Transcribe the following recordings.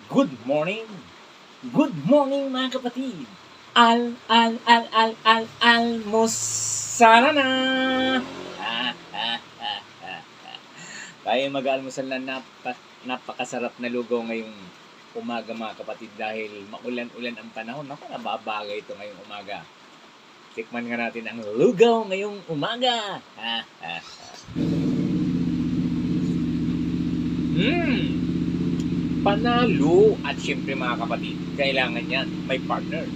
Good morning! Good morning mga kapatid! Almusara na! Tayo mag-almusal na napakasarap na lugaw ngayong umaga mga kapatid dahil maulan-ulan ang panahon. Naku, nababagay ito ngayong umaga. Tikman nga natin ang lugaw ngayong umaga. Panalo! At syempre mga kapatid, kailangan yan may partner.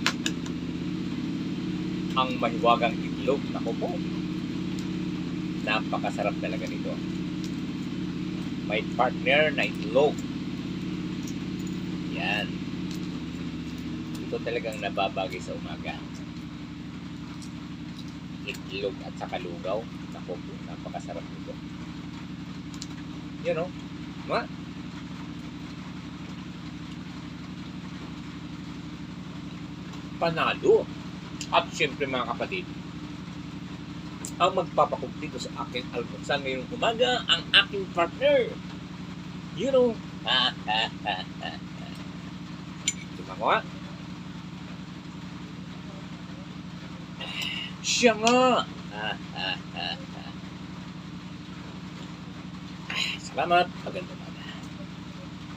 Ang mahiwagang itlog, naku po. Napakasarap talaga nito. May partner na itlog. Yan. Ito talagang nababagay sa umaga. Itlog at saka lugaw. Naku po, napakasarap nito. Yun o. Panalo. At syempre mga kapatid, ang magpapakumpleto sa aking almusal ngayong umaga, ang aking partner. You know. Diba ko nga? Siya nga. Salamat. Maganda.